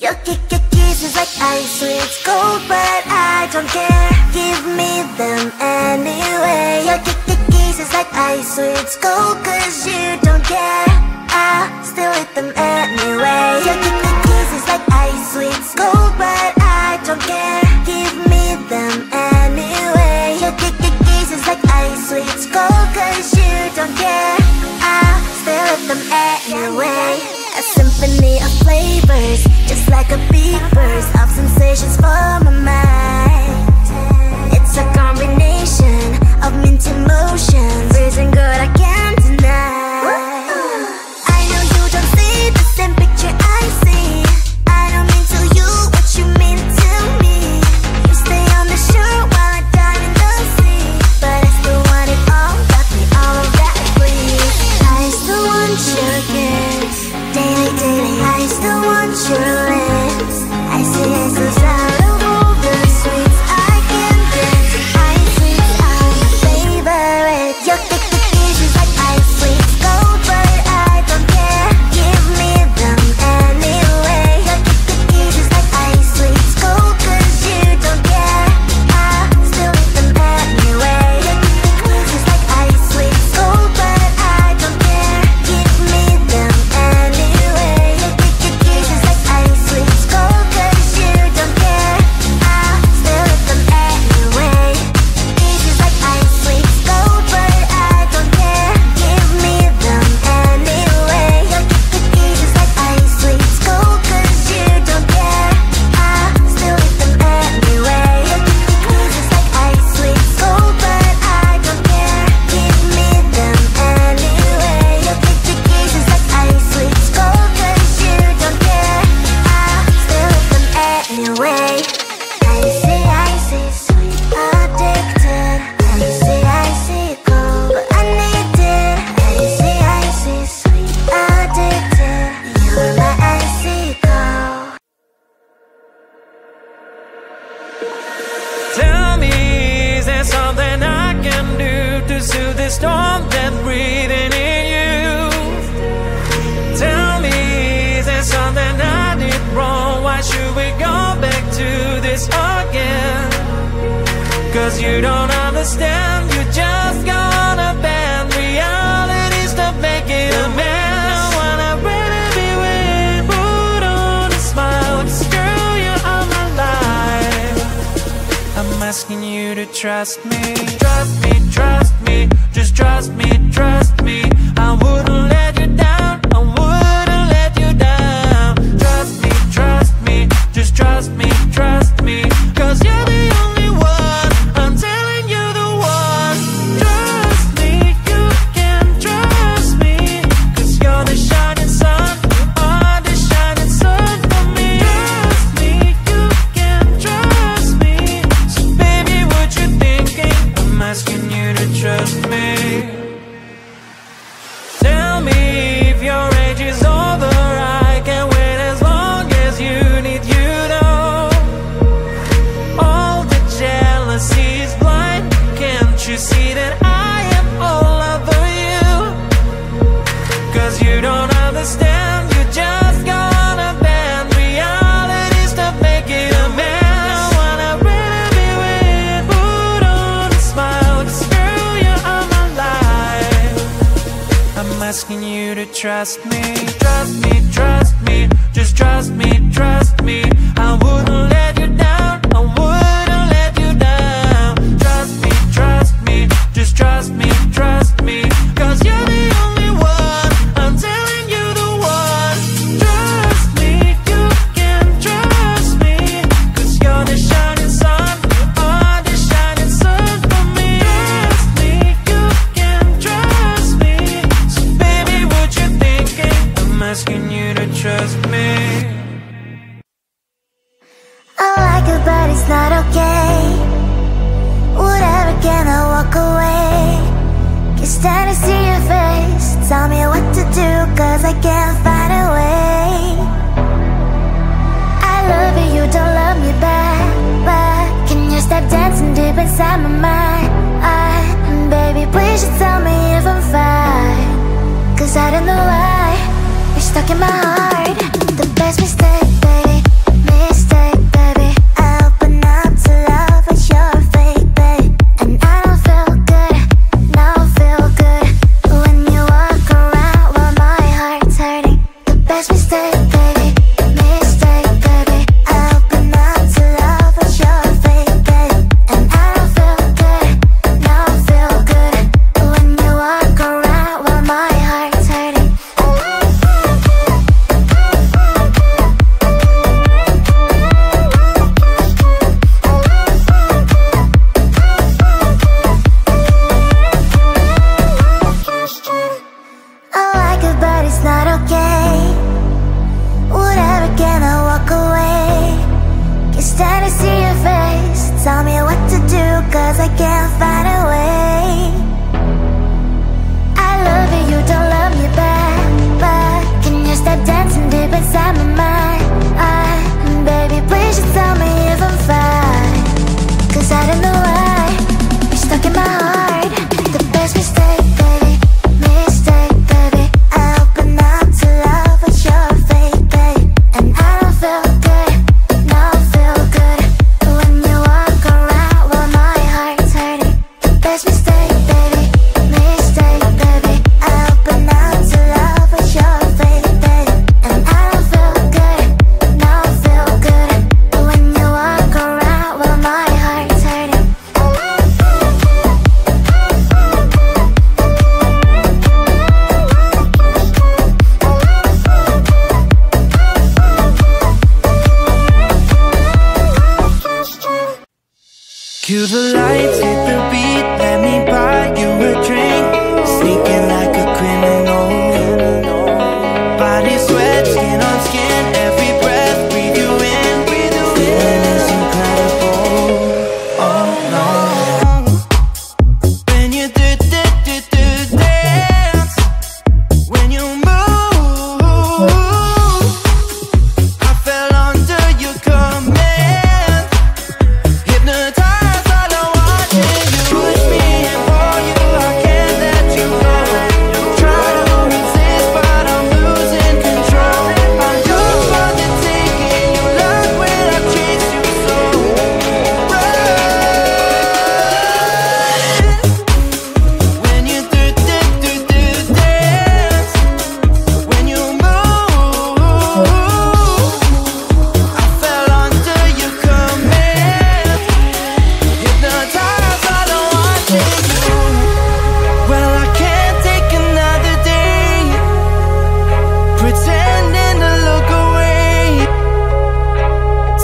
Your kisses like ice, it's cold, but I don't care. Give me them anyway. Your kisses like ice, it's cold, cause you don't care. I still eat them anyway. Your kisses like ice, it's cold, but I don't care. Give me them anyway. Your kisses like ice, it's cold, cause you don't care. I still eat them anyway. A symphony of flavors, just like a big burst of sensations for my mind. It's a combination of mint emotions, freezing good I can't deny. I know you don't see the same picture I see. I don't mean to you what you mean to me. You stay on the shore while I dive in the sea, but I still want it all, got me all of that, please. I still want your kiss, daily, daily. I still want your lips. I see it's out of all the sweets I can get. Ice sweets are my favorite. Your kisses like ice sweets, cold, but I don't care. Give me them anyway. Your kisses like ice sweets, cold, cause you don't care. I still eat them anyway. Your kisses like ice sweets, cold, but I don't care. Give me them anyway. Your kisses like ice sweets, cold, cause you don't care. I still eat them anyway. Kisses like ice sweets, cold, but I don't care. Give me them anyway. Your kisses like ice sweets, cold, cause you don't care. I still eat them anyway. Your kisses like ice sweets, cold, but I don't care. Give me them anyway. Your kisses like ice sweets, cold, cause you don't care. I still eat them anyway. Icy, sweet, addicted. Icy, cold, but I need it. Icy, sweet, addicted. You're my icy cold. Tell me, is there something I can do to soothe the storm that's breathing in you? Tell me, is there something I did wrong? Why should we go back to this again? Cause you don't understand, you just gonna bend realities to make it a mess. I wanna really be with, put on a smile, girl, you're all my life. I'm asking you to trust me, just trust me. I wouldn't let you down, I wouldn't let you down. Trust me, just trust me, cause you're the only one, I'm telling you the one. Trust me, you can trust me, cause you're the shining sun, you are the shining sun for me. Trust me, you can trust me, so baby what you thinking, I'm asking you to trust me. Tell me if your age is over, I can wait as long as you need, you know. All the jealousy is blind, can't you see that I am all over you? Cause you don't understand, you just gonna bend realities to make it a mess. I wanna really be with, put on a smile, cause girl, you're all my life. I'm asking you to trust me, just trust me. I wouldn't let you down, I wouldn't let you down. Trust me, just trust me, cause you're the only one, I'm telling you the one. Trust me, you can trust me, cause you're the shining sun, you are the shining sun for me. Trust me, you can trust me, so baby what you thinking, I'm asking you to trust me. I like it, but it's not okay. Whatever, can I walk away? Can't stand to see your face. Tell me what to do, cause I can't find a way. I love you, you don't love me back, but can you stop dancing deep inside my mind? Baby, please just tell me if I'm fine, cause I don't know why you're stuck in my heart. The best mistake, baby, feel good, now feel good. When you walk around while my heart's hurting. The best mistake, baby, I open out to love with your face, baby. And I don't feel good, now feel good. When you walk around while my heart's hurting. Cue the lights, hit the beat, let me buy you a drink. Sneaking like a criminal. Body sweat, skin on skin, every breath, breathe you in. Feeling is incredible. Oh no. When you do dance, when you move, I fell under your command. Hypnotized by the watching you push me and pull you. I can't let you go. Try to resist, but I'm losing control. I'm yours for the taking. You love when I chase you so. When you do dance, when you move, I fell under your command. Hypnotized by the watching you. Well, I can't take another day pretending to look away,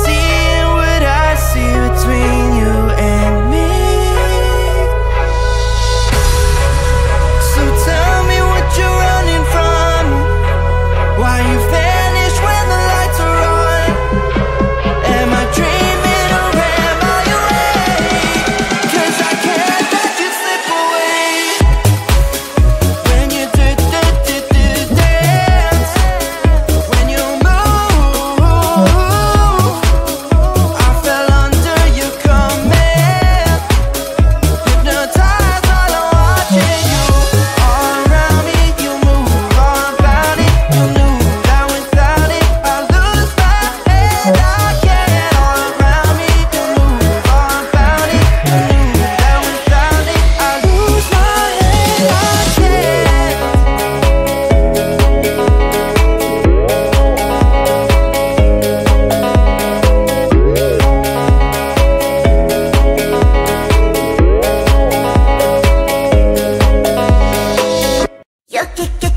seeing what I see between you and me. So tell me what you're running from, why you vanish when the lights are on. Am I dreaming or am I awake? 'Cause I can't let you slip away. When you do dance, when you move, I fell under your command. Hypnotized while I'm watching you. All around me, you move, all about it. You knew that without it, I lose my head. I can't. All around me, you move, all about it. You knew that without it, I lose my head. I can't. Your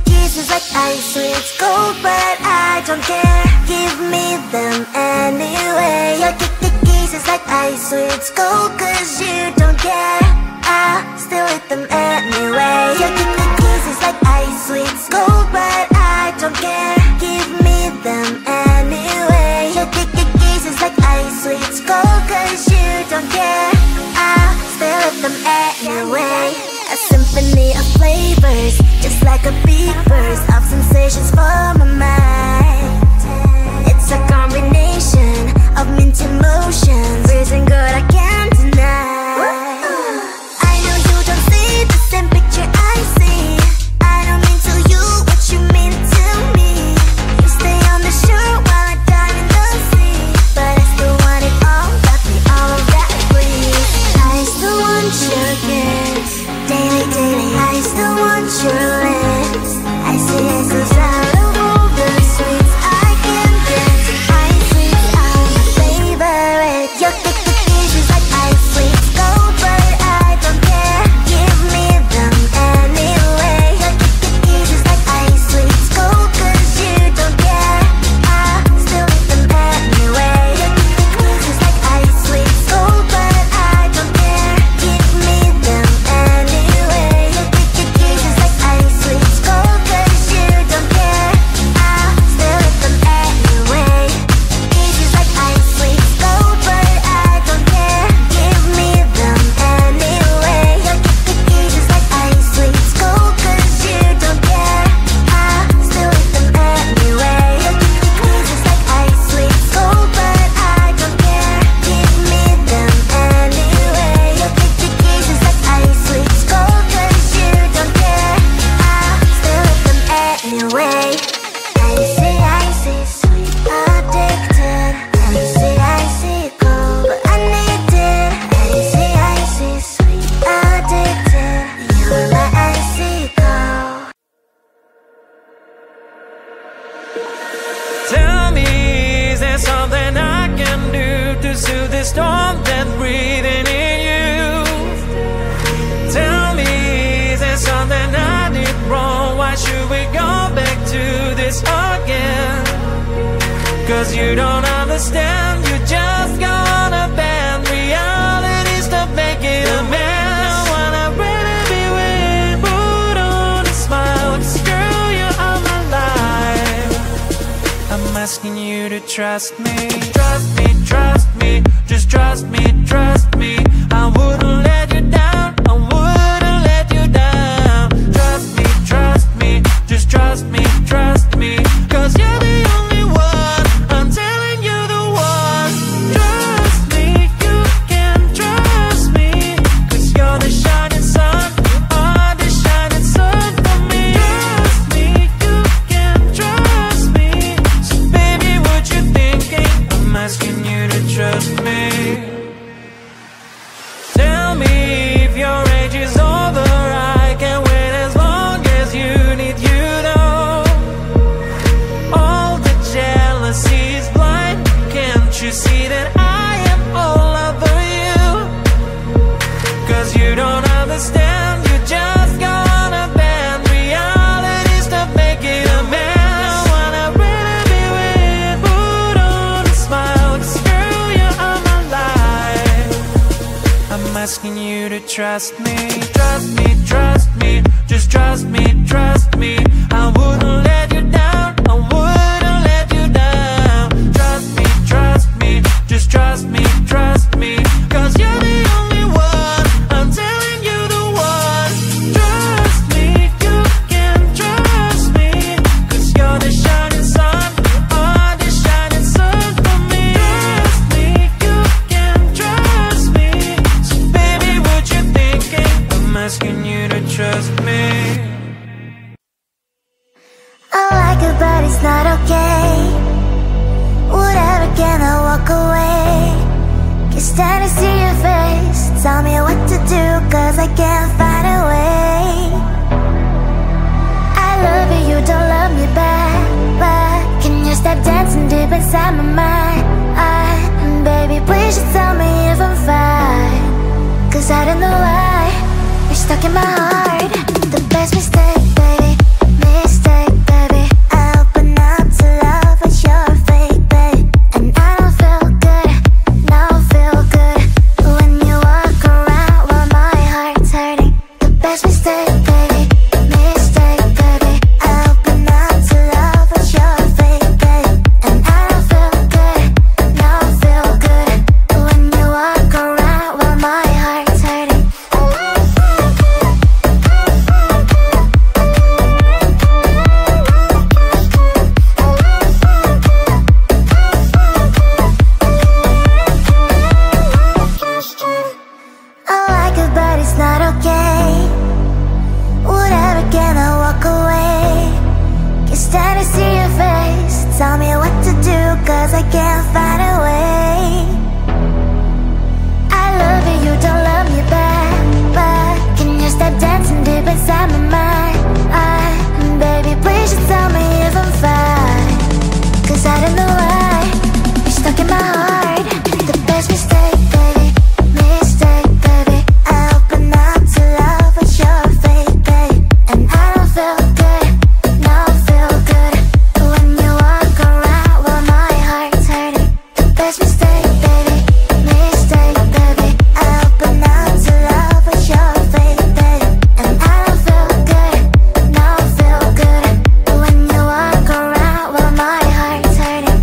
kisses like ice, sweet cold, but I don't care. Give me them anyway. Your kisses like ice, sweet cold, 'cause you don't care. I still eat them anyway. Your kisses like ice, sweet cold, but I don't care. Give me them anyway. Your kisses like ice, sweet cold, 'cause you don't care. I still eat them anyway. A symphony of flavors, just like a big burst of sensations for my mind. It's a combination of mint emotions, freezing good I can't deny. I know you don't see the same picture I see. I don't mean to you what you mean to me. You stay on the shore while I dive in the sea, but I still want it all, got me all of that breeze. I still want your kiss, daily, I still want your lips. I see it goes out of all the 'cause you don't understand. You just gonna bend reality, stop making a mess. I wanna really be with, put on a smile, 'cause girl, you are my life. I'm asking you to trust me. Trust me, trust me, just trust me, trust me. I wouldn't let you down, I wouldn't let you down. Trust me, just trust me, trust me. 'Cause you're the only one, I'm telling you the one. Trust me, you can trust me. 'Cause you're the shining sun, you are the shining sun for me. Trust me, you can trust me. So baby, what you thinking? I'm asking you to trust me. Tell me if your age is over, I can wait as long as you need, you know. All the jealousy is blind, can't you see that I am all over you? 'Cause you don't understand, you just gonna bend reality, stop making a mess. I wanna really be with, put on a smile, 'cause girl, you are my life. I'm asking you to trust me. Trust me, trust me, just trust me, trust me. I wouldn't let you down, I wouldn't let you down. Trust me, just trust me, trust me. 'Cause you're the only one, I'm telling you the one. Trust me, you can trust me. 'Cause you're the shining sun, you are the shining sun for me. Trust me, you can trust me. So baby, what you thinking? I'm asking you to trust me. I like it, but it's not okay. Whatever, can I walk away? Can't stand to see your face. Tell me what to do, 'cause I can't find a way. I love you, you don't love me back, but can you stop dancing deep inside my mind? Baby, please just tell me if I'm fine, 'cause I don't know why you're stuck in my heart. The best mistake, baby, mistake, baby. I open up to love, but you're fake, babe. And I don't feel good, no feel good when you walk around while my heart's hurting. The best mistake, baby, mistake, baby. I open up to love, but you're fake, babe. And I don't feel good, no feel good when you walk around while my heart's hurting. I like it, but it's not okay. Whatever, can I walk away? Can't stand to see your face. Tell me what to do, 'cause I can't find a way. I love you, you don't love me back, but can you stop dancing deep inside my mind? Baby, please just tell me if I'm fine, 'cause I don't know why you're stuck in my heart. The best mistake, baby, mistake, baby. I open up to love, but you're fake, babe. And I don't feel good, no feel good when you walk around while my heart's hurting. The best mistake, baby, mistake, baby. I open up to love, but you're fake, babe. And I don't feel good, no feel good when you walk around while my heart's hurting.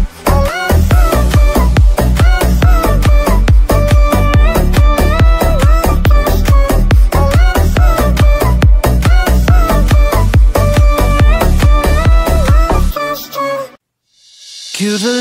Cue the